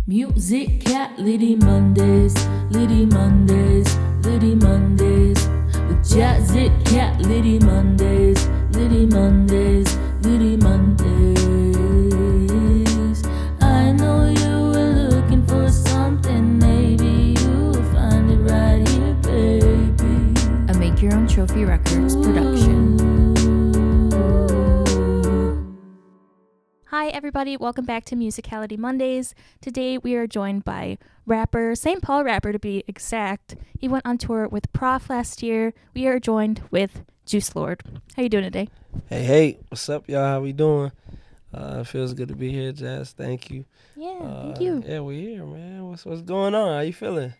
Musicality Mondays, Litty Mondays, Litty Mondays. With Jazicality Mondays, Litty Mondays, Litty Mondays. I know you were looking for something, maybe you'll find it right here, baby. A Make Your Own Trophy Records production. Hi everybody, welcome back to Musicality Mondays. Today we are joined by rapper, St. Paul rapper to be exact. He went on tour with Prof last year. We are joined with Juice Lord. How you doing today? Hey, what's up, y'all? How we doing? It feels good to be here, Jazz. Thank you. Yeah, thank you. Yeah, we're here, man. What's going on? How you feeling?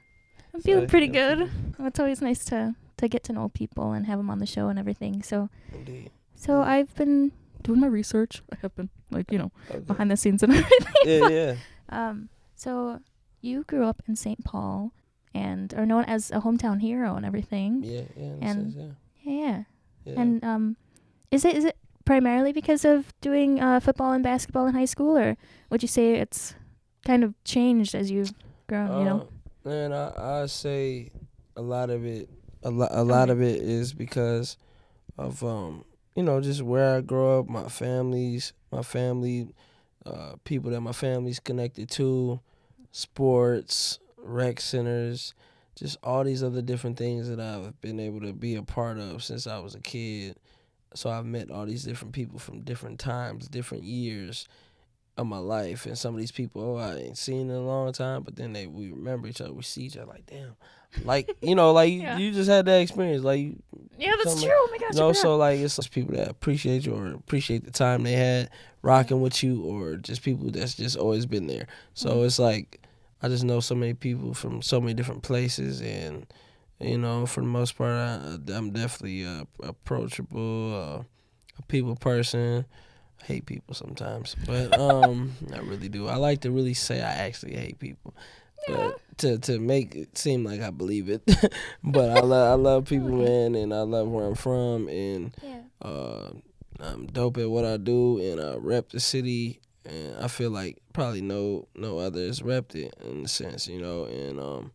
I'm feeling pretty good. It's always nice to get to know people and have them on the show and everything. So, Indeed. I've been doing my research. I have been, Okay. behind the scenes and everything. Yeah. So you grew up in St. Paul and are known as a hometown hero and everything. Yeah. Yeah. Yeah. And is it primarily because of doing football and basketball in high school, or would you say it's kind of changed as you've grown? Man, I say a lot of it. A lot of it is because of just where I grew up, my family, people that my family's connected to, sports, rec centers, just all these other different things that I've been able to be a part of since I was a kid. So I've met all these different people from different times, different years of my life. And some of these people, I ain't seen in a long time, but then we remember each other. We see each other like, damn. Yeah. You just had that experience. Yeah, that's true. Oh my gosh. So it's just people that appreciate you or appreciate the time they had rocking with you, or just people that's just always been there. So it's like I just know so many people from so many different places, and for the most part, I'm definitely approachable, a people person. I hate people sometimes, but I really do. I like to really say I actually hate people. But to make it seem like I believe it. But I love people, man, and I love where I'm from, and I'm dope at what I do, and I rep the city, and I feel like probably no others repped it in a sense, and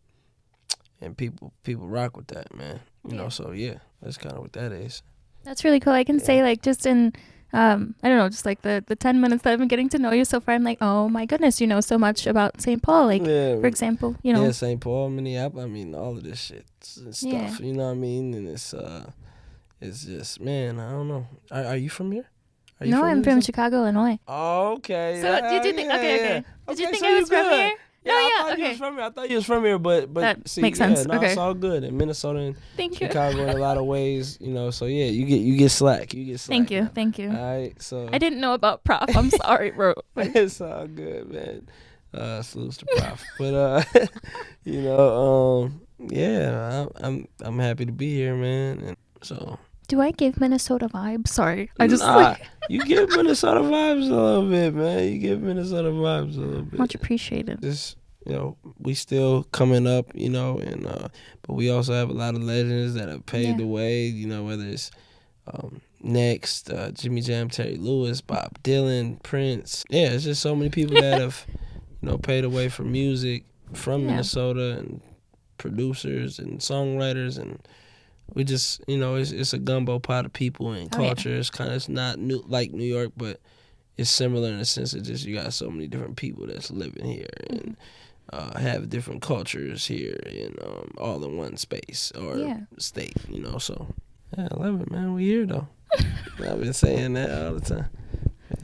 people rock with that, man. So yeah, that's kind of what that is. That's really cool. I can say just in I don't know, just like the 10 minutes that I've been getting to know you so far, I'm like, oh my goodness, you know so much about St. Paul. For example, Yeah, St. Paul, Minneapolis, I mean, all of this shit and stuff, Yeah. you know what I mean? And it's just, man, I don't know. Are you from here? No, I'm from Chicago, Illinois. Oh, okay. So did you think, okay. Did you think so I was you from good. here? Yeah, No, I yeah, thought okay. you was from here. I thought you was from here, but That see, makes sense. No, Okay. it's all good. In Minnesota and Thank you. Chicago in a lot of ways, so yeah, you get slack. Thank you. All right, so I didn't know about Prof. I'm sorry, bro. it's all good, man. Salutes to Prof. But yeah, I'm happy to be here, man. And so Do I give Minnesota vibes? Sorry. you give Minnesota vibes a little bit, man. You give Minnesota vibes a little bit. Much appreciated. Just we still coming up, and but we also have a lot of legends that have paved the way. Whether it's Next, Jimmy Jam, Terry Lewis, Bob Dylan, Prince. Yeah, it's just so many people that have paved the way for music from Minnesota, and producers and songwriters, and we just it's a gumbo pot of people and culture. It's not new like New York, but it's similar in the sense that just you got so many different people that's living here and have different cultures here and all in one space or state, so yeah, I love it, man. We here though. I've been saying that all the time.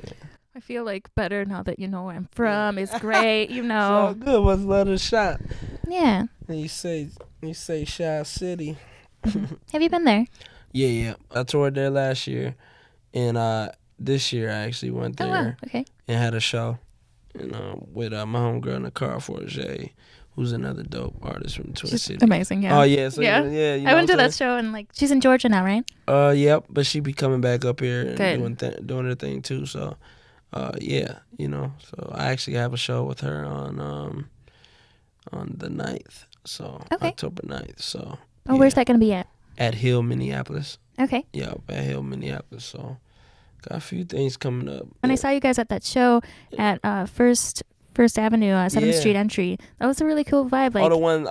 Yeah. I feel better now that you know where I'm from. It's great, It's all good. What's another shot? Yeah. And you say Shy City. Have you been there? Yeah. I toured there last year, and this year I actually went there. Oh, wow. Okay. And had a show, and with my homegirl Nicole Forget, who's another dope artist from Twin Cities. Amazing, yeah. Oh yeah, so yeah. I went to that show, and she's in Georgia now, right? Yep, but she be coming back up here and Good. doing her thing too. So, yeah, so I actually have a show with her on the 9th, so October 9th. So. Oh, where's that gonna be at? At Hill, Minneapolis. Okay. Yeah, at Hill, Minneapolis. So, got a few things coming up. When I saw you guys at that show at First First Avenue, 7th Yeah. Street entry. That was a really cool vibe. Like, Oh, the one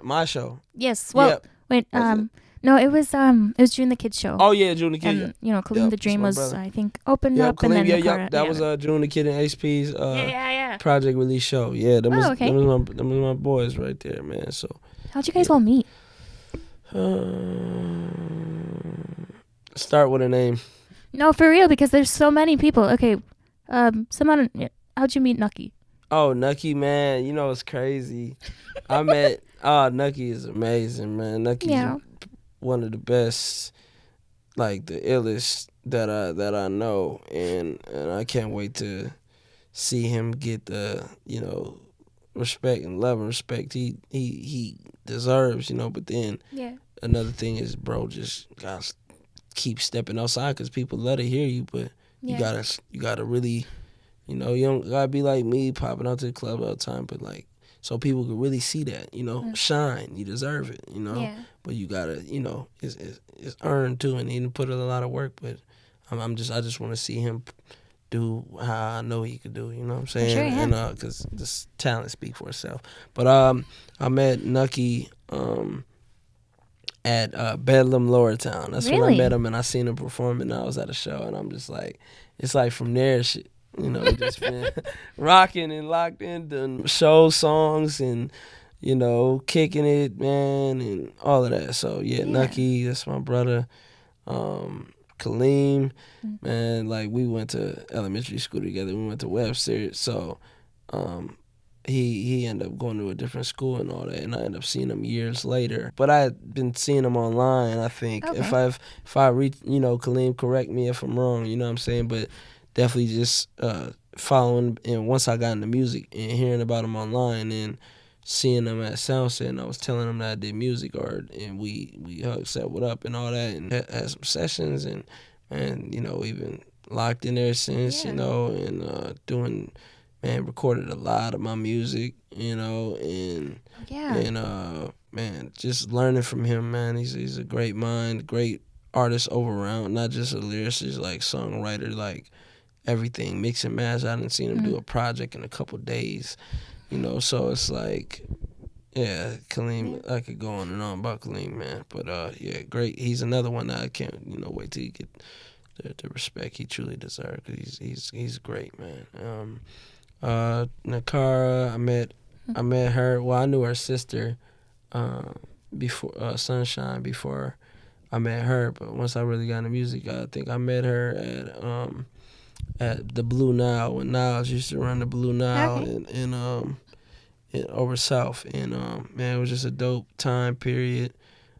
my show. yes. Well, Yep. wait. Was it? No, it was June the Kid show. Oh yeah, June the Kid. And Kaleem Yep, the that's Dream my was, brother. I think, opened Yep, up, and then that was June the Kid and HP's yeah. project release show. Yeah, them Oh, okay. was my boys right there, man. So How'd you guys all meet? start with a name. No, for real, because there's so many people. Okay, how'd you meet Nucky? Oh, Nucky, man, it's crazy. I met Nucky is amazing, man. Nucky's one of the best, like the illest that I know, and I can't wait to see him get the respect and love and respect he deserves, But then another thing is, bro, just gotta keep stepping outside because people love to hear you, but you gotta really, you don't gotta be like me popping out to the club all the time, but like so people could really see that, shine. You deserve it, But you gotta, it's earned too, and he didn't put in a lot of work. But I just want to see him do how I know he could do. You know what I'm saying? Sure, yeah. And because this talent speaks for itself. But I met Nucky at Bedlam Lower Town. That's when I met him, and I seen him perform, and I was at a show, and I'm just like, it's like from there, shit. We just been rocking and locked in, doing show songs and, kicking it, man, and all of that. So, Nucky, that's my brother. Kaleem, man, like we went to elementary school together. We went to Webster. So, he ended up going to a different school and all that, and I ended up seeing him years later. But I had been seeing him online, I think. Okay. If I reach, Kaleem, correct me if I'm wrong, you know what I'm saying? But definitely just following, and once I got into music and hearing about him online and seeing him at Soundset, and I was telling him that I did music, and we hugged, said what up and all that, and had some sessions, and we've been locked in there since, and doing, man, recorded a lot of my music, and man, just learning from him, man. He's a great mind, great artist overall, not just a lyricist, like songwriter, like everything, mix and match. I didn't see him do a project in a couple days, so it's like, Kaleem, I could go on and on about Kaleem, man, but great. He's another one that I can't, wait till you get the respect he truly deserves, because he's great, man. Nakara, I met her, well, I knew her sister before Sunshine, before I met her, but once I really got into music, I think I met her at the Blue Nile, when Niles used to run the Blue Nile in over south, and man, it was just a dope time period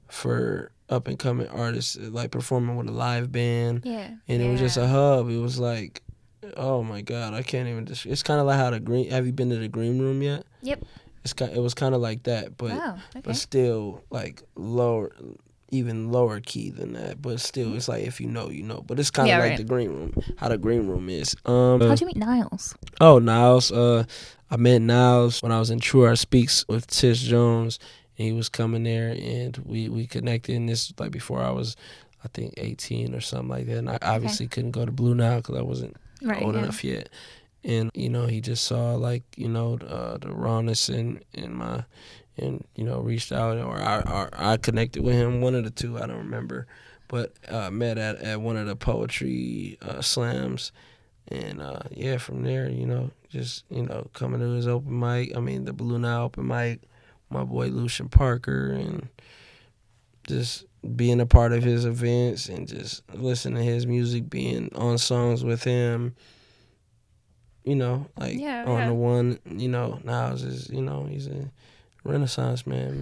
for up and coming artists, like performing with a live band, and it was just a hub. It was like, oh my God, I can't even. It's kind of like how have you been to the Green Room yet? Yep. It was kind of like that, but but still like even lower key than that, but still it's like if you know, but it's kind of like the Green Room, how the Green Room is. How'd you meet Niles? Oh, Niles, I met Niles when I was in True Art Speaks with Tish Jones, and he was coming there, and we connected, and this was like before I was, I think, 18 or something like that, and I obviously couldn't go to Blue Nile because I wasn't old enough yet, and he just saw like the rawness in my, and reached out, or I connected with him, one of the two, I don't remember, but met at one of the poetry slams, and from there, just coming to his open mic, the Blue Nile open mic, my boy Lucian Parker, and just being a part of his events and just listening to his music, being on songs with him, on the one, Niles is, he's a Renaissance man,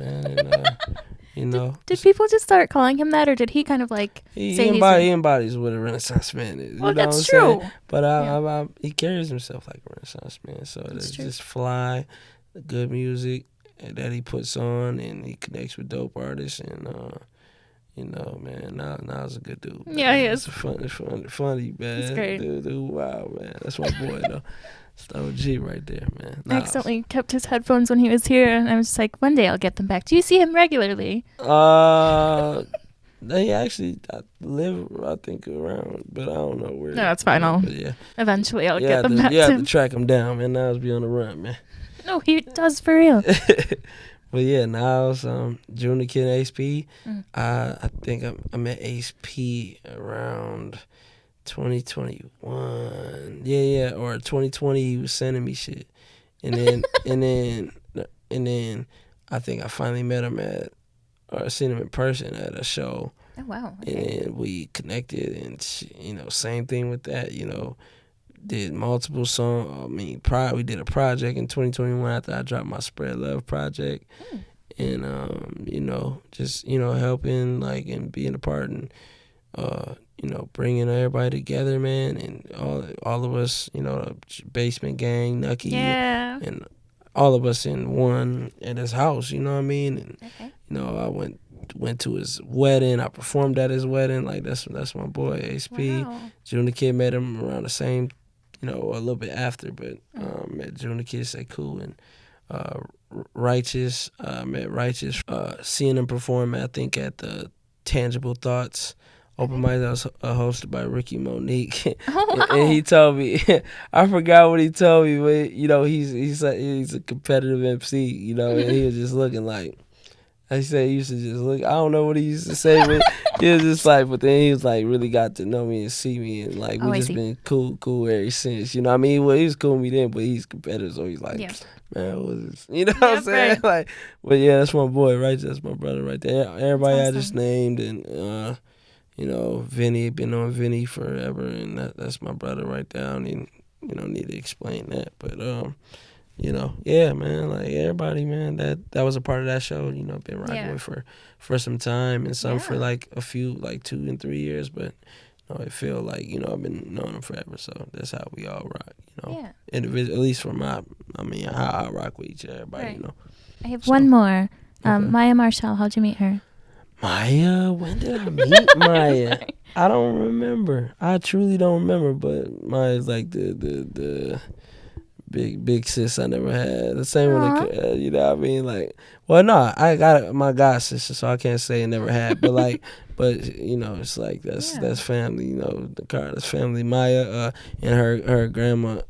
and Did people just start calling him that, or did he kind of like he embodies what a Renaissance man is? Well, that's true. But he carries himself like a Renaissance man, so it's just fly, good music that he puts on, and he connects with dope artists, and man, Niles a good dude. Man. Yeah, he is. It's funny, man. It's great. Dude, wow, man. That's my boy, though. It's the OG right there, man. I accidentally kept his headphones when he was here, and I was just like, one day I'll get them back. Do you see him regularly? They actually I live, I think, around, but I don't know where. No, that's fine. I'll But yeah, eventually I'll you get have them to, back you to have to him. track him down, man. Now be on the run, man. No, he does for real. But yeah, Niles, Junior Kid, Ace P. Mm. I think I met Ace P around 2021. Yeah, or 2020. He was sending me shit, and then and then I think I finally met him seen him in person at a show. Oh wow. And then we connected, and same thing with that. Did multiple songs. I mean, we did a project in 2021 after I dropped my Spread Love project, and just helping like and being a part and bringing everybody together, man, and all of us, Basement Gang, Nucky, Yeah. and all of us in one at his house. You know what I mean? And I went to his wedding. I performed at his wedding. Like that's my boy Ace P. Wow. Junior Kid met him around the same, a little bit after, but met Junior Kid, say cool, and Righteous. Met Righteous. Seeing him perform, I think at the Tangible Thoughts open mic that was hosted by Ricky Monique. Oh, wow. And he told me, I forgot what he told me, but he's a competitive MC, and he was just looking like. I said he used to just look. I don't know what he used to say, but he was just like. But then he was like really got to know me and see me, and like we just been cool ever since. You know what I mean? Well, he was cool with me then, but he's competitive, so he's like, man, what was this? You know what I'm saying? Right. Like, but yeah, that's my boy, right? That's my brother right there. Everybody Awesome. I just named, and Vinny, been on Vinny forever, and that's my brother right there. I don't even, need to explain that, but yeah, man, like everybody, man, that was a part of that show, been rocking with for some time, and some for like a few, like 2 and 3 years, but it feel like, I've been knowing them forever, so that's how we all rock, individual, at least for how I rock with each everybody, Right. I have So, one more. okay. Maya Marshall, how'd you meet her? Maya, when did I meet Maya? I don't remember. I truly don't remember, but Maya's like the big sis I never had. The same one, you know what I mean? Like, well, no, I got my god sister, so I can't say I never had. But like, it's like that's family. The Carter's family. Maya and her grandma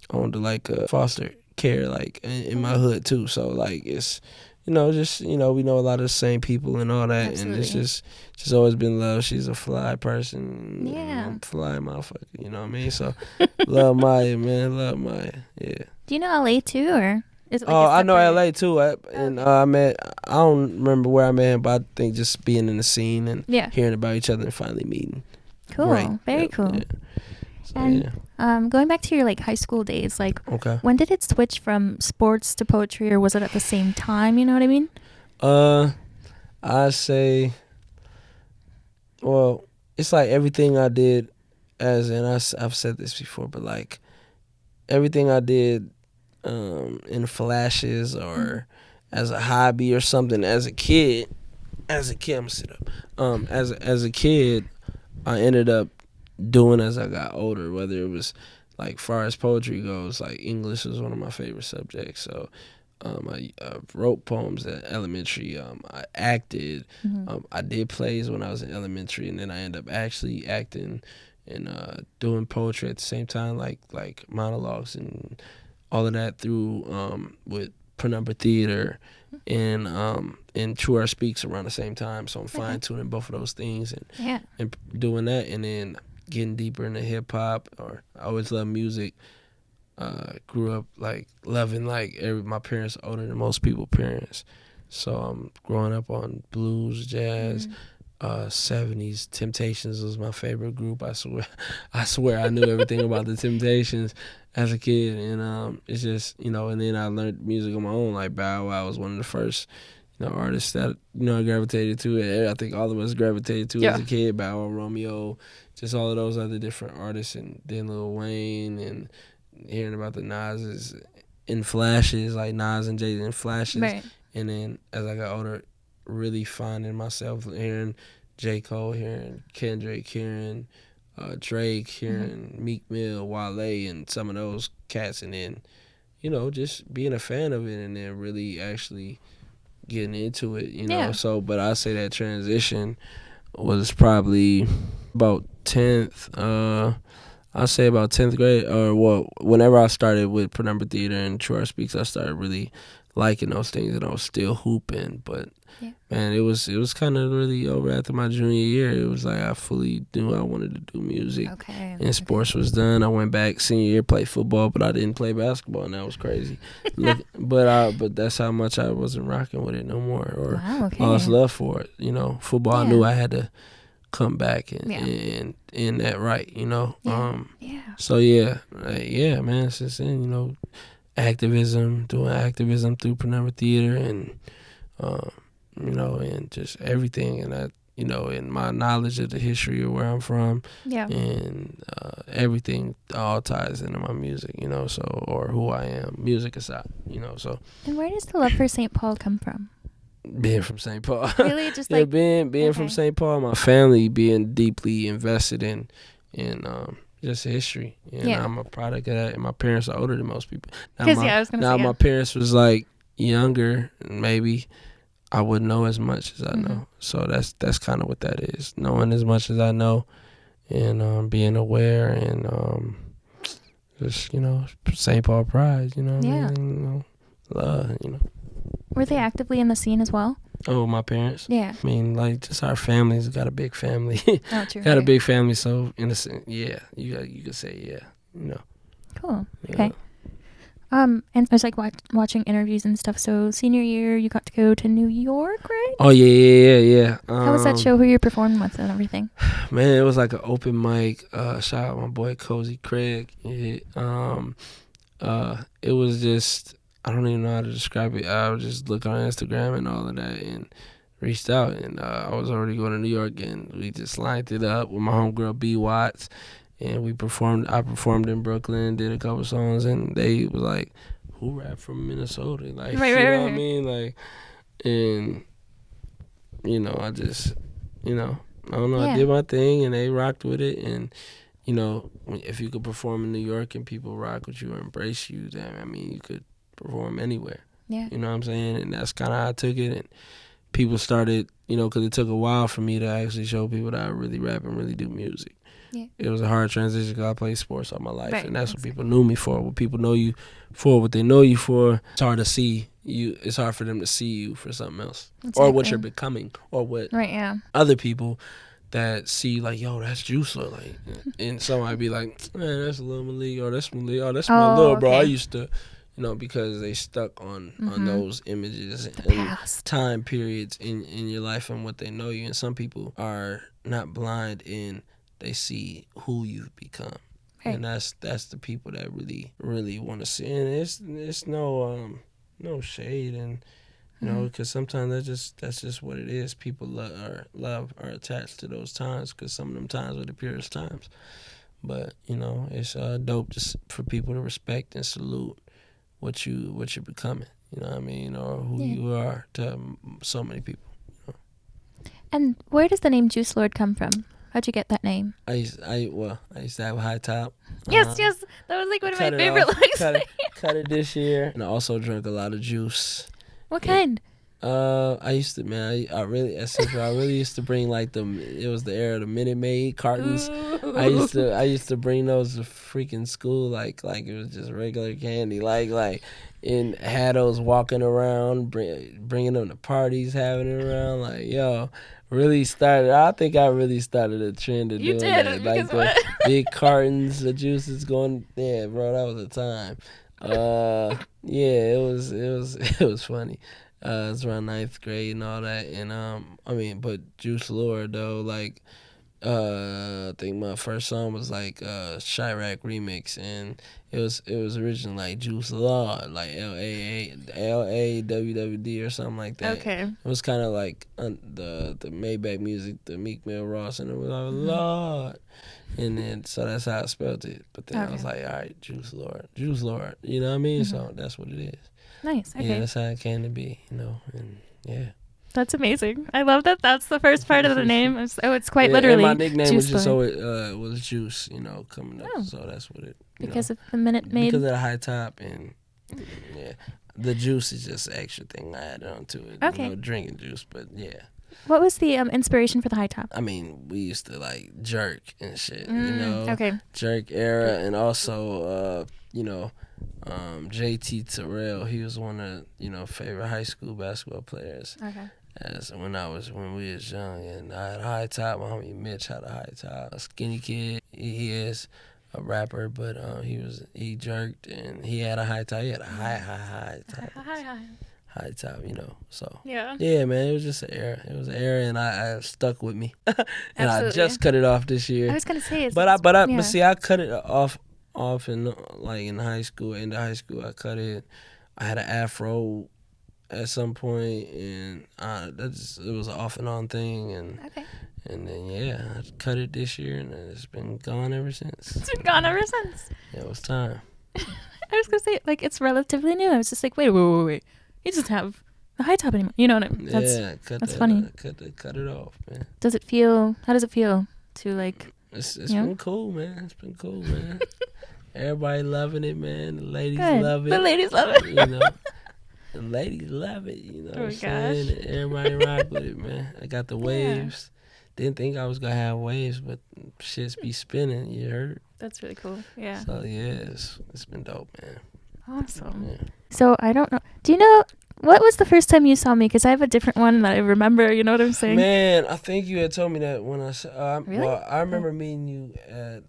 owned like a foster care like in my hood too. So like it's. Just we know a lot of the same people and all that. Absolutely. And it's just always been love. She's a fly person. Yeah. I'm a fly motherfucker. You know what I mean? So love Maya, man. Love Maya. Yeah. Do you know LA too, or is it like I know LA too. I don't remember where I met him, but I think just being in the scene and hearing about each other and finally meeting. Cool. Great. Very cool. Yeah. So, and going back to your like high school days, like when did it switch from sports to poetry, or was it at the same time? You know what I mean? I say, well, it's like everything I did, I've said this before, but like everything I did in flashes or as a hobby or something as a kid, I'm gonna sit up. As a kid, I ended up doing as I got older, whether it was like far as poetry goes, like English was one of my favorite subjects. So I wrote poems at elementary. I acted. I did plays when I was in elementary, and then I ended up actually acting and doing poetry at the same time, like monologues and all of that through with Penumbra Theater and True Art Speaks around the same time. So I'm fine tuning both of those things and doing that, and then getting deeper into hip hop. Or I always loved music. Grew up like loving my parents are older than most people's parents, so I'm growing up on blues, jazz, 70s. Temptations was my favorite group. I swear I knew everything about the Temptations as a kid, and it's just and then I learned music on my own. Like Bow Wow was one of the first artists that I gravitated to. I think all of us gravitated to as a kid. Bow Wow, Romeo, just all of those other different artists, and then Lil Wayne, and hearing about the Nas's in flashes, like Nas and Jay in flashes. Right. And then as I got older, really finding myself hearing J. Cole, hearing Kendrick, hearing Drake, hearing Meek Mill, Wale, and some of those cats, and then just being a fan of it, and then really actually getting into it. So, but I say that transition was probably about 10th. I'll say about 10th grade, or well, whenever I started with Penumbra Theater and True Art Speaks, I started really liking those things, and I was still hooping. But man, it was kind of really over after my junior year. It was like I fully knew I wanted to do music. Okay. And sports was done. I went back senior year, played football, but I didn't play basketball, and that was crazy. But that's how much I wasn't rocking with it no more, or Wow, okay. lost love for it. You know, football. I knew I had to come back and end that right. You know. So yeah, man. Since then, you know, doing activism through Penumbra Theater, and you know, and just everything, and that, you know, and my knowledge of the history of where I'm from, and everything all ties into my music, you know, so, or who I am, music aside, you know, so. And where does the love for St. Paul come from? Being from St. Paul. Really? Just like being from St. Paul, my family being deeply invested in just history. And I'm a product of that, and my parents are older than most people. I was going to say, my parents was like younger, maybe I wouldn't know as much as I know. So that's kind of what that is. Knowing as much as I know, and being aware, and just, you know, St. Paul pride, you know what I mean? You know, love, you know. Were they actively in the scene as well? Oh, my parents? Yeah. I mean, like, just our families got a big family. Oh, true. Got a big family, so in a sense, you could say, you know. Cool. Yeah. Okay. And I was like watching interviews and stuff. So senior year, you got to go to New York, right? Oh yeah. How was that show? Who you performing with and everything? Man, it was like an open mic. Shout out my boy Cozy Craig. It was just, I don't even know how to describe it. I was just looking on Instagram and all of that, and reached out, and I was already going to New York, and we just lined it up with my homegirl B Watts. And I performed in Brooklyn, did a couple songs, and they was like, who rap from Minnesota? Like, right, you know right. what I mean? Like, and, you know, I just, you know, I don't know, I did my thing, and they rocked with it. And, you know, if you could perform in New York and people rock with you or embrace you, then, I mean, you could perform anywhere. Yeah. You know what I'm saying? And that's kind of how I took it. And people started, you know, because it took a while for me to actually show people that I really rap and really do music. Yeah. It was a hard transition because I played sports all my life, right, and that's what people knew me for. What people know you for, what they know you for, it's hard to see you. It's hard for them to see you for something else, or what you're becoming, or what other people that see, like, yo, that's Juice, or like, and somebody be like, man, that's Lil Malik, or that's Malik, or that's my little bro. I used to, you know, because they stuck on those images and past time periods in your life and what they know you. And some people are not blind in. They see who you've become, and that's the people that really want to see. And it's no shade, and you know, because sometimes that's just what it is. People love are attached to those times, because some of them times were the purest times. But you know, it's dope just for people to respect and salute what you're becoming. You know what I mean, or who you are to so many people. You know? And where does the name Juice Lord come from? How'd you get that name? I used to have a high top. Yes. That was like one of my favorite looks. Cut it this year. And I also drank a lot of juice. What kind? I used to, man. I really used to bring like it was the era of the Minute Maid cartons. Ooh. I used to bring those to freaking school like it was just regular candy. Like and had those walking around, bringing them to parties, having it around. Like, yo. I think I really started a trend of doing that. Like the big cartons of juices going. Yeah, bro, that was a time. It was funny. It was around 9th grade and all that. And I mean, but Juice Lord though, like, I think my first song was like Chirac remix, and it was originally like Juice Lord, like LAWWD or something like that. Okay. It was kind of like the Maybach music, the Meek Mill Ross, and it was like Lord, and then so that's how I spelled it. But then I was like, all right, Juice Lord, you know what I mean? So that's what it is. Nice. Okay. Yeah, that's how it came to be, you know, and yeah. That's amazing. I love that. That's the first part of the name. It's quite literally. And my nickname Juice was just Lord. was Juice, you know, coming up. Oh. So that's what it. Because of the Minute Maid. Because of the high top, and the juice is just an extra thing I added on to it. Okay. You know, drinking juice, but yeah. What was the inspiration for the high top? I mean, we used to like jerk and shit, you know, Okay. jerk era, and also, JT Terrell. He was one of favorite high school basketball players. Okay. When we was young, and I had a high top. My homie Mitch had a high top. A skinny kid. He is a rapper, but he jerked and he had a high top. He had a high top. High top, So Yeah. yeah, man, it was just an era. It was an era, and I stuck with me. And Absolutely. I just cut it off this year. I was gonna say, But see, I cut it off in like in high school. In high school, I cut it. I had an afro at some point, and it was an off and on thing, and Okay. and then I cut it this year, and it's been gone ever since. It's been gone ever since. Yeah, it was time. I was gonna say, like, it's relatively new. I was just like, wait. You just have the high top anymore. You know what I mean? That's funny. Cut it off, man. How does it feel to like? It's been cool, man. It's been cool, man. Everybody loving it, man. The ladies love it. The ladies love it. The ladies love it. You know Oh what I'm saying? gosh. Everybody rock with it, man. I got the waves. Didn't think I was gonna have waves, but shits be spinning. You heard? That's really cool. Yeah. So it's been dope, man. Awesome. Yeah. So I don't know. Do you know what was the first time you saw me? Because I have a different one that I remember. You know what I'm saying? Man, I think you had told me that when I saw. Really? Well, I remember meeting you at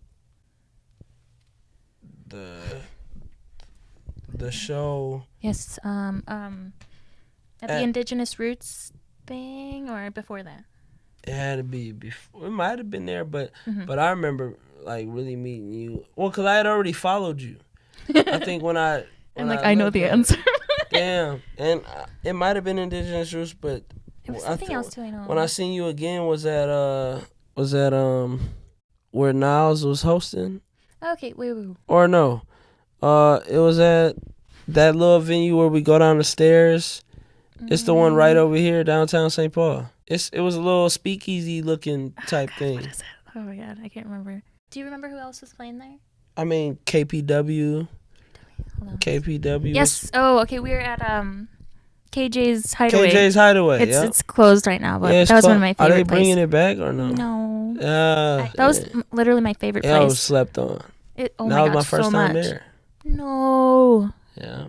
the show. Yes. At the Indigenous Roots thing, or before that? It had to be before. It might have been there, but Mm-hmm. but I remember like really meeting you. Well, because I had already followed you. I think when I know the answer. Damn, and it might have been Indigenous Roots, but It was something else too. I know. when I seen you again was at where Niles was hosting, Okay. Wait. or no, it was at that little venue where we go down the stairs. It's the one right over here, downtown St. Paul. It was a little speakeasy looking type thing. What is it? Oh my god, I can't remember. Do you remember who else was playing there? I mean KPW. Hold on. KPW. Yes. Oh, okay. We were at KJ's Hideaway. KJ's Hideaway. It's closed right now, but Yeah, it's that was one of closed. my favorite Are they bringing places. it back or no? No. That That was literally my favorite I was place. slept on. Oh that my was gosh, my first so time much. there. No. Yeah.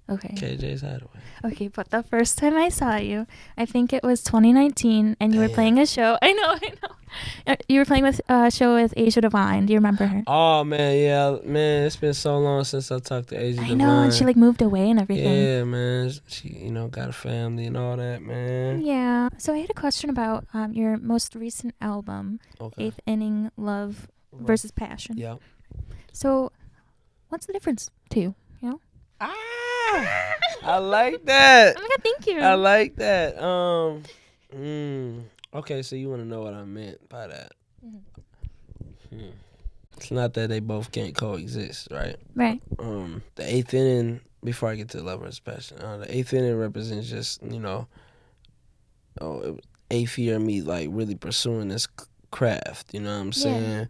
Okay. KJ's Hideaway. Okay, but the first time I saw you, I think it was 2019, and you were Damn. playing a show. I know. You were playing with a show with Asia Divine. Do you remember her? Oh man, yeah, man. It's been so long since I talked to Asia I Divine. know, and she like moved away and everything. Yeah, man. She, got a family and all that, man. Yeah. So I had a question about your most recent album, Okay. Eighth Inning Love versus Passion. Yeah. So, what's the difference to you? You know? I like that. Oh my god, thank you. I like that. Okay, so you want to know what I meant by that? It's not that they both can't coexist, right? Right. The eighth inning. Before I get to Love versus Passion, the eighth inning represents just eighth year me like really pursuing this craft. You know what I'm saying?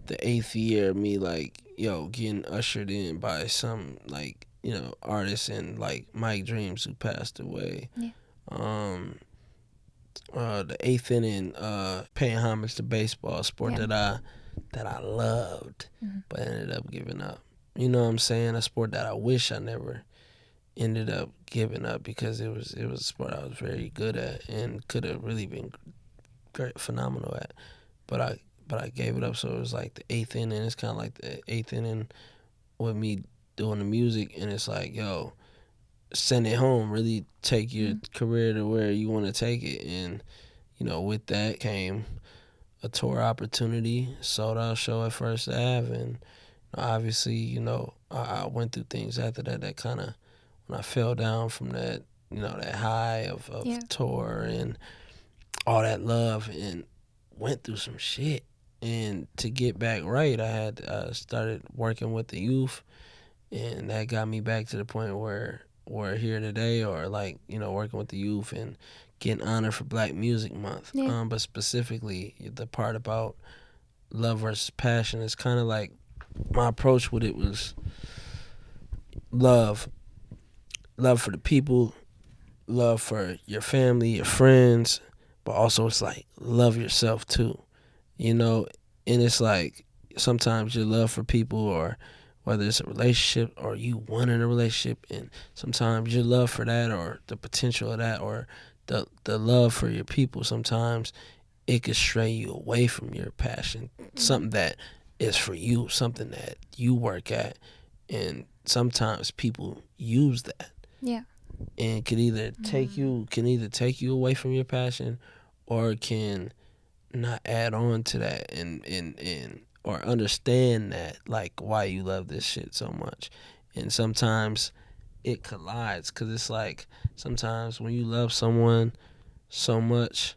The eighth year me like getting ushered in by some like artists and like Mike Dreams who passed away. Yeah. The eighth inning, paying homage to baseball, a sport Yeah. that I loved, Mhm. but ended up giving up. You know what I'm saying? A sport that I wish I never ended up giving up because it was a sport I was very good at and could have really been great, phenomenal at, but I gave it up. So it was like the eighth inning. It's kind of like the eighth inning with me doing the music, and it's like, send it home. Really take your career to where you want to take it, and with that came a tour opportunity, sold out show at First Ave, and obviously, I went through things after that kind of, when I fell down from that, that high of tour and all that love, and went through some shit. And to get back right, I had started working with the youth, and that got me back to the point where we're here today, or like, working with the youth and getting honored for Black Music Month. Yeah. But specifically, the part about Love versus Passion is kind of like, my approach with it was love for the people, love for your family, your friends, but also it's like love yourself too, you know. And it's like sometimes your love for people, or whether it's a relationship or you wanting a relationship, and sometimes your love for that or the potential of that, or the love for your people, sometimes it could stray you away from your passion, something that is for you, something that you work at. And sometimes people use that, Yeah. and can either take you away from your passion, or it can not add on to that, and or understand that, like, why you love this shit so much. And sometimes it collides, because it's like sometimes when you love someone so much,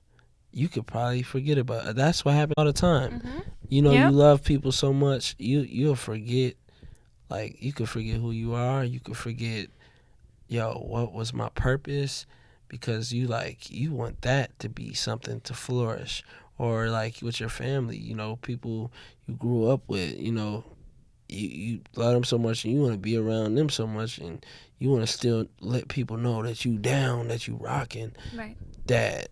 you could probably forget about it. That's what happens all the time. You know, you love people so much, you'll forget. Like, you could forget who you are. You could forget, what was my purpose? Because you want that to be something to flourish. Or like with your family, people you grew up with, you love them so much, and you want to be around them so much, and you want to still let people know that you down, that you rocking, Right. that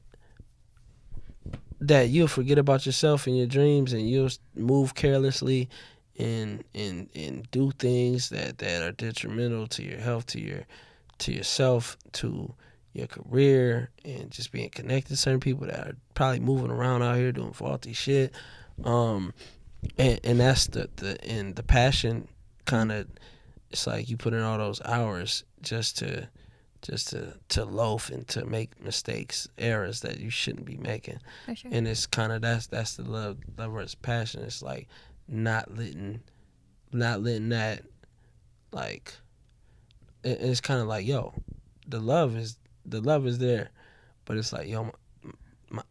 you'll forget about yourself and your dreams, and you'll move carelessly, and do things that are detrimental to your health, to yourself, to your career, and just being connected to certain people that are probably moving around out here doing faulty shit. And that's the passion kind of. It's like you put in all those hours just to loaf and to make mistakes, errors that you shouldn't be making. For sure. And it's kind of that's the love versus passion. It's like not letting that, like, it's kind of like, the love is there, but it's like,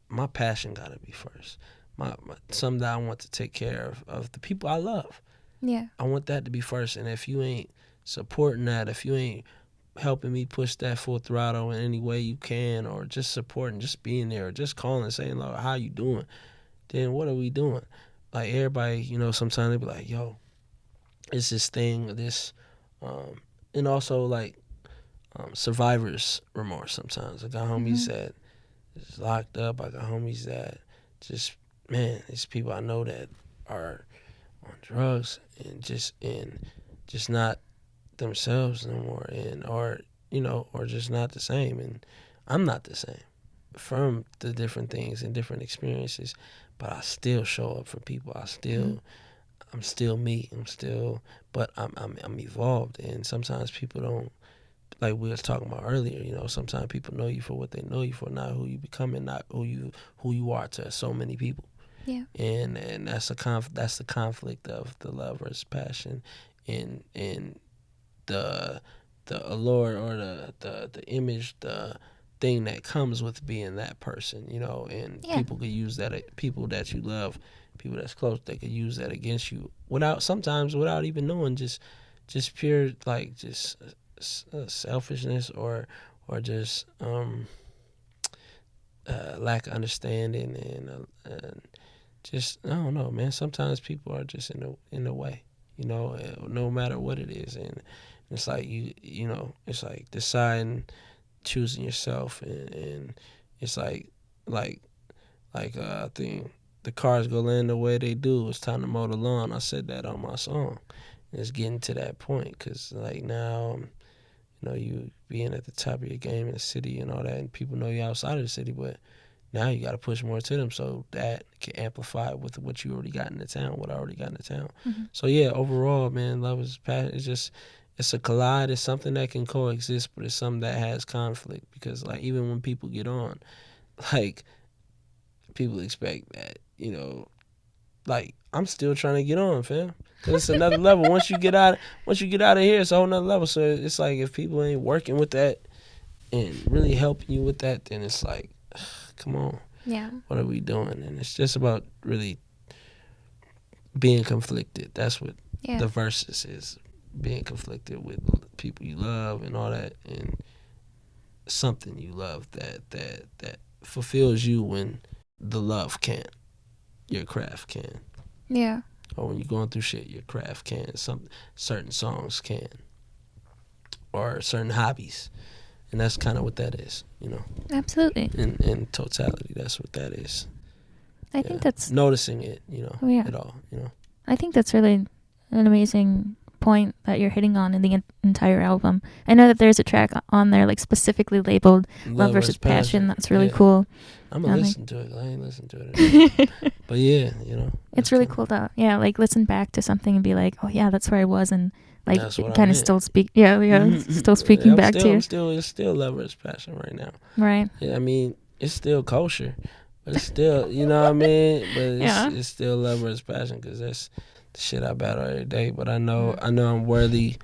my passion gotta be first. My something that I want to take care of the people I love. Yeah. I want that to be first. And if you ain't supporting that, if you ain't helping me push that full throttle in any way you can, or just supporting, just being there, or just calling and saying, "Lord, how you doing?" Then what are we doing? Like, everybody, sometimes they be like, it's this thing, and also like survivor's remorse. Sometimes I got homies that is locked up. I got homies that just, man, these people I know that are on drugs and just not themselves no more, or just not the same. And I'm not the same from the different things and different experiences, but I still show up for people. I'm still me. But I'm evolved. And sometimes people don't, like we was talking about earlier. Sometimes people know you for what they know you for, not who you become, and not who you are to so many people. Yeah. And that's the conflict of the love versus passion, and the allure, or the image, the thing that comes with being that person, and people could use that, people that you love, people that's close, they could use that against you sometimes without even knowing, just pure, like, just selfishness, or just lack of understanding, and just, I don't know, man. Sometimes people are just in the way, no matter what it is. And it's like it's like deciding, choosing yourself, and it's like I think the cars go land the way they do. It's time to mow the lawn. I said that on my song. And it's getting to that point, because like now, you being at the top of your game in the city and all that, and people know you outside of the city, but now you got to push more to them, so that can amplify with what you already got in the town, what I already got in the town. So yeah, overall, man, love is passion. It's a collide. It's something that can coexist, but it's something that has conflict, because like even when people get on, like, people expect that, like, I'm still trying to get on, fam. Cause it's another level. Once you get out of here, it's a whole nother level. So it's like, if people ain't working with that and really helping you with that, then it's like, come on. Yeah. What are we doing? And it's just about really being conflicted. That's what the versus is. Being conflicted with people you love and all that, and something you love that fulfills you when the love can't. Your craft can. Yeah. Or when you're going through shit, your craft can. Certain songs can. Or certain hobbies. And that's kind of what that is, Absolutely. in totality. That's what that is. I think that's noticing it, Oh, yeah. at all, I think that's really an amazing point that you're hitting on in the entire album. I know that there's a track on there like specifically labeled Love versus Passion. That's really cool. I'm gonna listen to it. I ain't listened to it. But yeah, it's really cool to like listen back to something and be like, oh yeah, that's where I was, and like kind of still speak. Still speaking back to you. It's still Love versus Passion right now. Right. Yeah, I mean, it's still kosher, but it's still, you know what I mean. But it's still Love versus Passion because that's the shit I battle every day. But I know I'm worthy.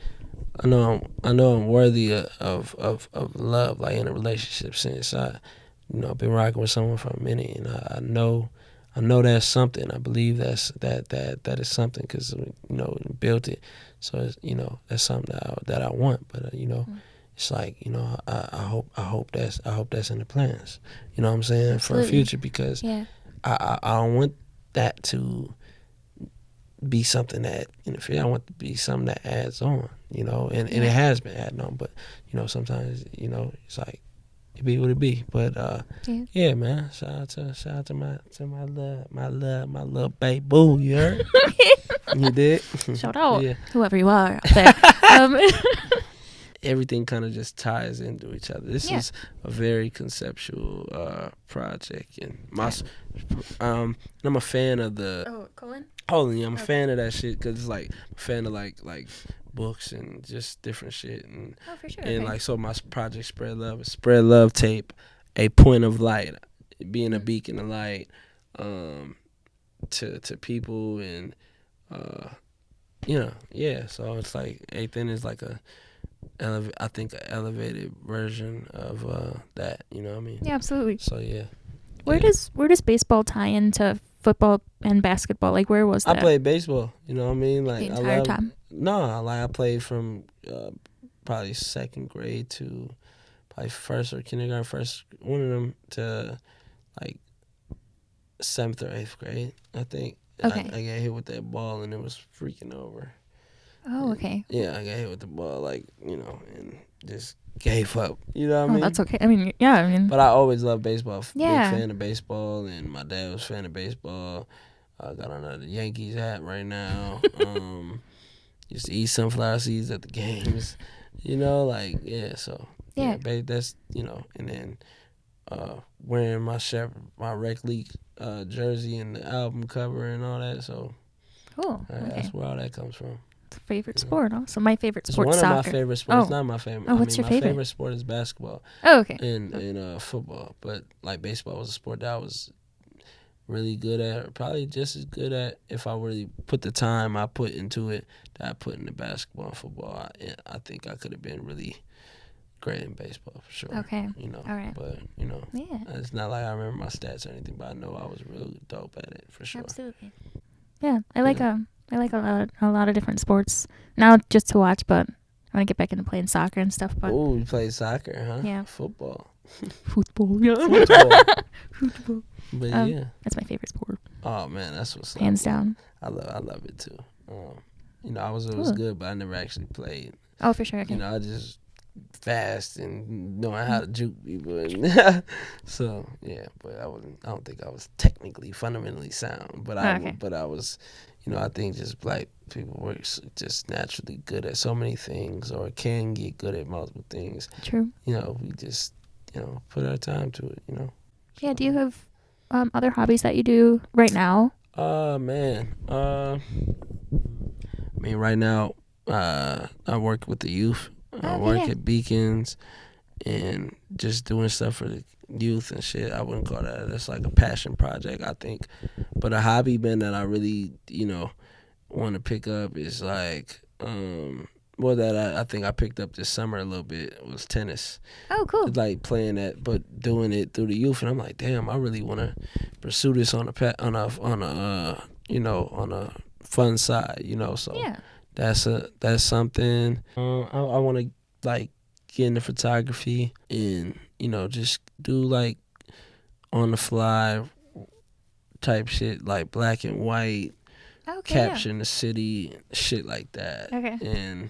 I know I'm worthy of love, like in a relationship sense. I've been rocking with someone for a minute, and I know that's something. I believe that is something because built it. So it's, that's something that I want. But it's like I hope that's in the plans. You know what I'm saying? Absolutely. For the future, because I don't want that to be something that interferes. I want it to be something that adds on. And it has been adding on. But sometimes it's like. It be what it be, but yeah, man. Shout out to my little baby boo. You heard? You did? Shout out, Yeah. whoever you are out there. Everything kind of just ties into each other. This is a very conceptual project, and I'm a fan of the. Colin. I'm a fan of that shit because it's like I'm a fan of like books and just different shit and for sure. And like so my project Spread Love tape, a point of light, being a beacon of light to people and so it's like Ethan is like I think an elevated version of that, you know what I mean? Yeah, absolutely. So yeah. Where does baseball tie into football and basketball? Like, where was that? I played baseball, you know what I mean? Like the entire time? No, like I played from probably second grade to probably first or kindergarten, first one of them to like 7th or 8th grade, I think. Okay. I got hit with that ball and it was freaking over. Oh, okay. Yeah, I got hit with the ball and just gave up. You know what I mean? That's okay. I mean, But I always loved baseball. Yeah. Big fan of baseball, and my dad was a fan of baseball. I got on the Yankees hat right now. Used to eat sunflower seeds at the games. So Yeah. that's and then wearing my rec league jersey and the album cover and all that. So cool. Okay. that's where all that comes from. Favorite sport, also. My favorite It's sport is one soccer. of my favorite sports. It's not my favorite. What's your favorite? My favorite sport is basketball. Oh, okay. And football. But like baseball was a sport that I was really good at, or probably just as good at if I really put the time I put into it that I put into basketball and football. I think I could have been really great in baseball for sure. Okay. All right. But it's not like I remember my stats or anything, but I know I was really dope at it for sure. Absolutely. Yeah, I like a lot of different sports now just to watch, but I want to get back into playing soccer and stuff. But you play soccer, huh? Yeah. Football. Yeah. Football. But that's my favorite sport. Oh man, that's what's up. Hands down. I love it too. I was good, but I never actually played. Oh, for sure. Okay. I just fast and knowing how to juke people, and so yeah. But I don't think I was technically fundamentally sound, but I was. I think just black people were just naturally good at so many things, or can get good at multiple things. True. We just put our time to it. Yeah. Do you have other hobbies that you do right now? Man. Right now, I work with the youth. I work at Beacons and just doing stuff for the youth and shit. I wouldn't call that. That's like a passion project, I think. But a hobby, man, that I really, want to pick up is like, that I think I picked up this summer a little bit was tennis. Oh, cool. Like playing that, but doing it through the youth, and I'm like, damn, I really want to pursue this on a fun side, So yeah, that's something. I want to like get into photography and just do like on the fly type shit, like black and white, capturing the city, shit like that. Okay. And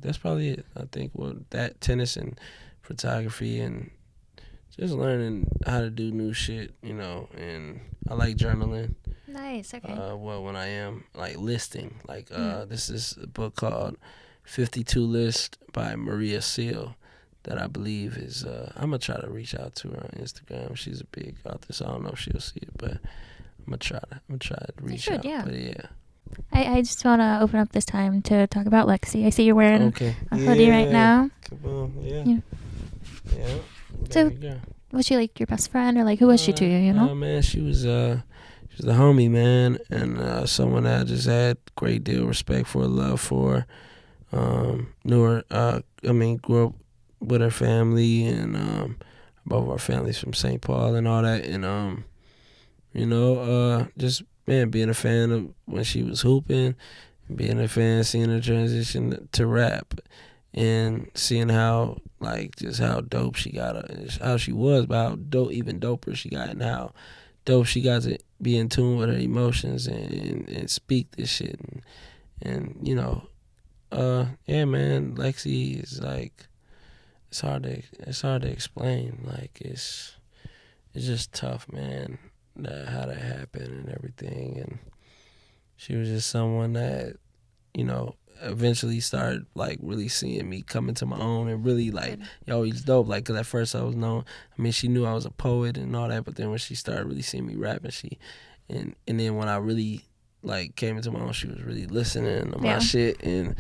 that's probably it. I think that tennis and photography and just learning how to do new shit, you know. And I like journaling. Nice. Okay. Well, when I am like listing, like this is a book called 52 List by Maria Seal that I believe is I'm gonna try to reach out to her on Instagram. She's a big author, so I don't know if she'll see it, but I'm gonna try to reach out. Yeah. But yeah. I just want to open up this time to talk about Lexi. I see you're wearing a hoodie right now. Kaboom. Yeah. Yeah. So, There you go. was she like your best friend, or like who was she to you? You know? Man, she was the homie, man, and someone that I just had great deal of respect for, love for. Knew her. Grew up with her family, and both our families from St. Paul and all that, and just man, being a fan of when she was hooping, being a fan, seeing her transition to rap, and seeing how just how dope she got, how she was, but how even doper she got, and how dope she got to be in tune with her emotions and speak this shit, and yeah, man, Lexi is like it's hard to explain. Like it's just tough, man. How that happened and everything, and she was just someone that eventually started like really seeing me come into my own and really like, yo, he's dope. Like, cause at first I was known. I mean, she knew I was a poet and all that, but then when she started really seeing me rapping, and then when I really like came into my own, she was really listening to my shit, and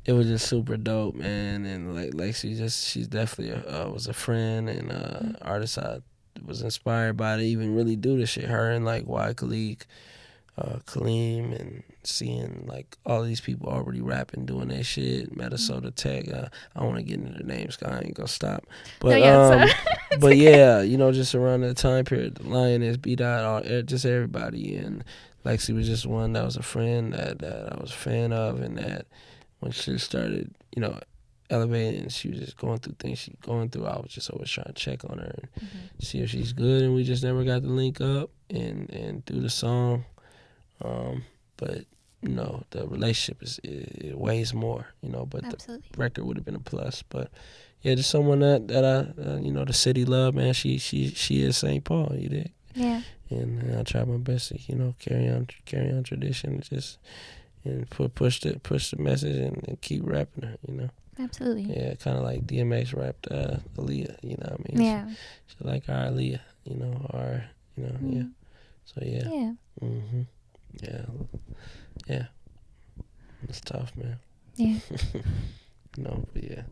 it was just super dope, man. And like she's definitely was a friend and artist I was inspired by to even really do this shit. Her and like Y Khalik, Kaleem, and seeing like all these people already rapping, doing their shit. Minnesota Tech. I don't want to get into the names, cause I ain't gonna stop. But but yeah, just around that time period, the Lioness, B-Dot, just everybody, and Lexi was just one that was a friend that I was a fan of, and that when she started, elevating, she was just going through things she's going through, I was just always trying to check on her and see if she's good, and we just never got to link up and do the song. But the relationship it weighs more, but Absolutely. the record would have been a plus. But yeah, just someone that I the city love, man. She is St. Paul, you dig? Yeah. And I try my best to carry on tradition, and push the message and keep rapping her, Absolutely. Yeah, kind of like DMX rapped Aaliyah, you know what I mean? Yeah. She like our Aaliyah, yeah. So yeah. Yeah. Mhm. Yeah. Yeah. It's tough, man. Yeah. But yeah.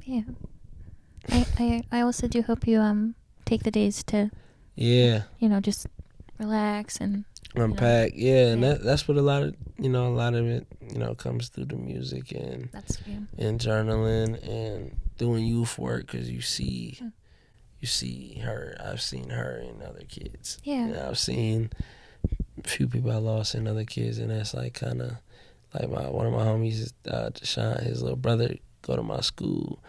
Yeah. I also do hope you take the days to just relax and unpack. And that's what a lot of it comes through the music and and journaling and doing youth work, because you see her. I've seen her and other kids. I've seen a few people I lost and other kids, and that's like kind of like one of my homies, Deshaun, his little brother go to my school.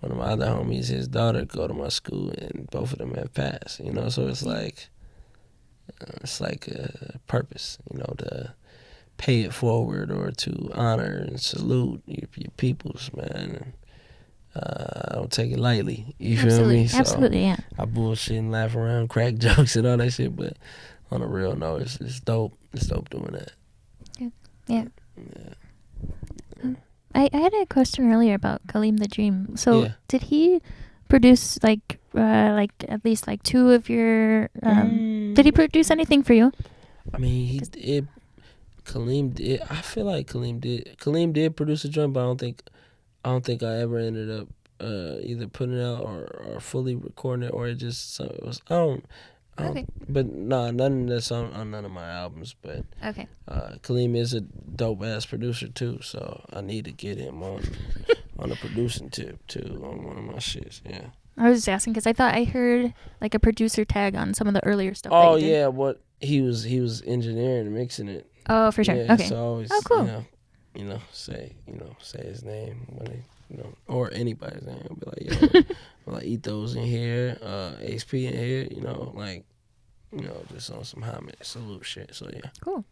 One of my other homies, his daughter go to my school, and both of them have passed. So it's like a purpose, to pay it forward or to honor and salute your peoples, man. I don't take it lightly. You feel me? So Absolutely, yeah. I bullshit and laugh around, crack jokes and all that shit, but on a real note, it's dope. It's dope doing that. Yeah. I had a question earlier about Kaleem the Dream. So did he produce at least like two of your? Did he produce anything for you? I mean, he did. Kaleem did. I feel like Kaleem did. Kaleem did produce a joint, but I don't think I ever ended up either putting it out or fully recording it, or it just it was. I don't. But none that's on none of my albums. But Kaleem is a dope ass producer too, so I need to get him on the producing tip too on one of my shits. Yeah. I was just asking because I thought I heard like a producer tag on some of the earlier stuff. Oh yeah, what he was engineering and mixing it. Oh, for sure. Yeah, Okay. So always, cool. Say his name when they, or anybody's name. I'll be like, yo, like Ethos in here, HP in here, just on some homage salute shit. So yeah. Cool.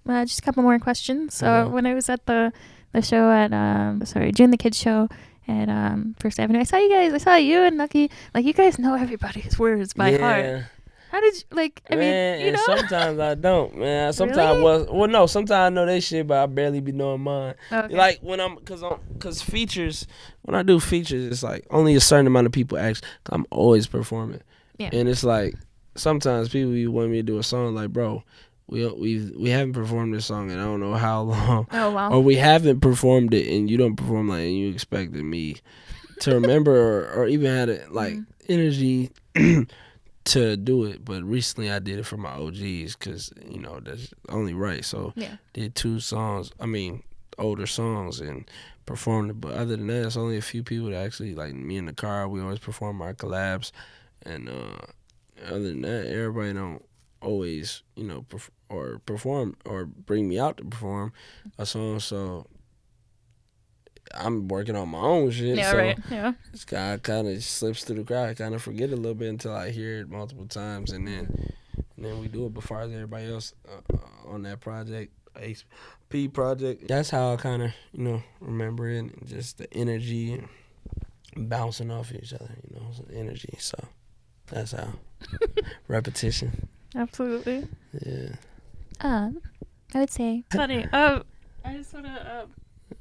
Just a couple more questions. So when I was at the show at June the Kids show, at First Avenue. I saw you guys. I saw you and Nucky. Like, you guys know everybody's words by heart. How did you, like, I Man, mean, you know? and sometimes I don't, man. Sometimes Really? no, sometimes I know they shit, but I barely be knowing mine. Okay. Like when cause features, when I do features, it's like only a certain amount of people actually. I'm always performing, Yeah. and it's like sometimes people want me to do a song, like, bro, we haven't performed this song in I don't know how long, Oh, wow. or we haven't performed it, and you don't perform like, and you expected me to remember or even had it like energy. To do it, but recently I did it for my OGs because you know that's only right. So did 2 songs, older songs, and performed it. But other than that, it's only a few people that actually like me in the car. We always perform our collabs, and other than that, everybody don't always perform or bring me out to perform a song. So I'm working on my own shit. Yeah, so right. Yeah. this guy kind of slips through the crowd. I kind of forget a little bit until I hear it multiple times, and then we do it before everybody else on that project, HP project. That's how I kind of remember it, and just the energy and bouncing off each other. Energy. So that's how repetition. Absolutely. Yeah. I would say funny. I just wanna.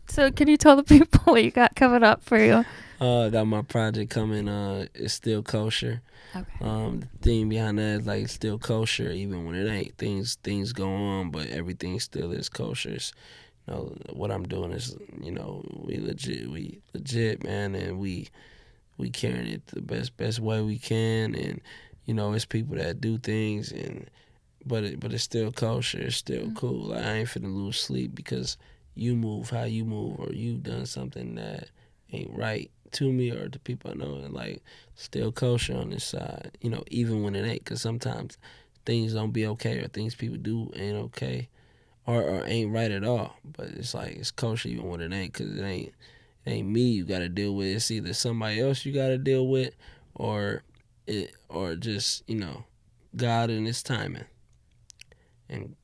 So can you tell the people what you got coming up for you? Got my project coming. It's still kosher. Okay. The theme behind that is like it's still kosher, even when it ain't. Things go on, but everything still is kosher. It's, what I'm doing is, we legit, man, and we carrying it the best way we can, and it's people that do things, and but it's still kosher. It's still cool. Like, I ain't finna lose sleep because you move how you move, or you done something that ain't right to me or to people I know, and like still kosher on this side, even when it ain't, because sometimes things don't be okay, or things people do ain't okay, or ain't right at all. But it's like it's kosher even when it ain't, because it ain't me you got to deal with. It's either somebody else you got to deal with, or just God and His timing, and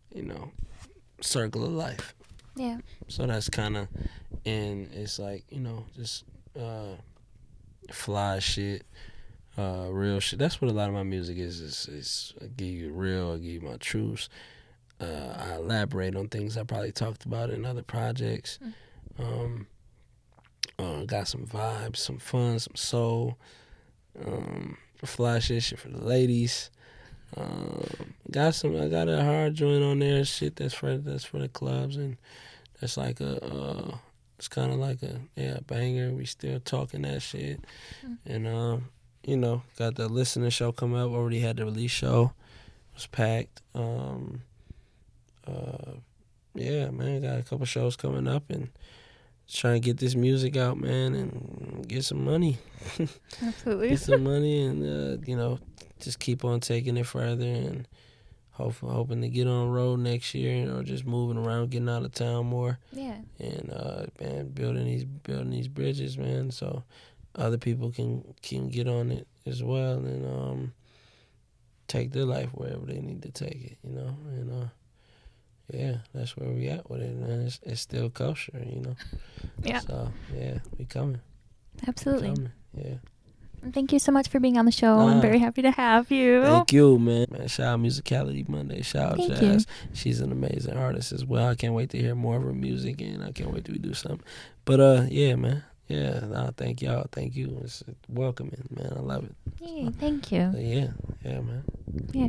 circle of life. Yeah. So that's kind of, and it's like, just fly shit, real shit. That's what a lot of my music is I give you real, I give you my truths. I elaborate on things I probably talked about in other projects. Got some vibes, some fun, some soul, fly shit for the ladies. I got a hard joint on there, shit that's for the clubs, and that's like it's kind of like a banger. We still talking that shit, and got the listening show coming up. Already had the release show, it was packed. Yeah, man, got a couple shows coming up, and trying to get this music out, man, and get some money. Absolutely. Get some money, and just keep on taking it further, and hoping to get on the road next year, or just moving around, getting out of town more. Yeah. And man, building these bridges, man, so other people can get on it as well, and take their life wherever they need to take it, and yeah, that's where we at with it, man. It's still kosher, Yeah. So yeah, we coming. Absolutely. We coming. Yeah. Thank you so much for being on the show. I'm very happy to have you. Thank you, man. Shout out Musicality Mondays. Shout out Thank Jazz. you. She's an amazing artist as well. I can't wait to hear more of her music, and I can't wait till we do something. But yeah, man. Yeah, thank y'all. Thank you. It's welcoming, man. I love it. Yay, thank you. Yeah, man. Yeah.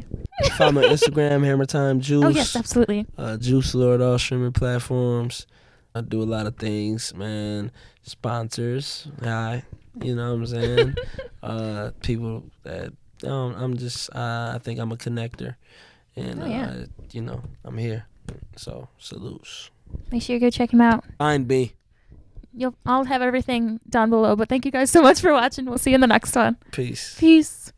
Follow me on Instagram, Hammer Time Juice. Oh, yes, absolutely. Juice Lord, all streaming platforms. I do a lot of things, man. Sponsors, hi. You know what I'm saying? People that I think I'm a connector, and I'm here. So salutes. Make sure you go check him out. Find me. I'll have everything down below. But thank you guys so much for watching. We'll see you in the next one. Peace. Peace.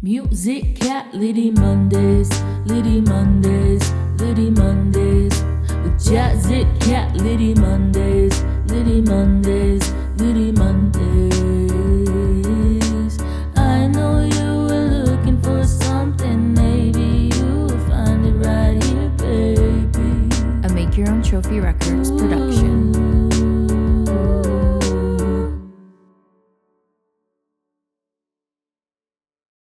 Musicality Mondays, Litty Mondays, Litty Mondays. With Jazicality Mondays, Litty Mondays, Litty Mondays. I know you were looking for something, maybe you'll find it right here, baby. A Make Your Own Trophy Records production.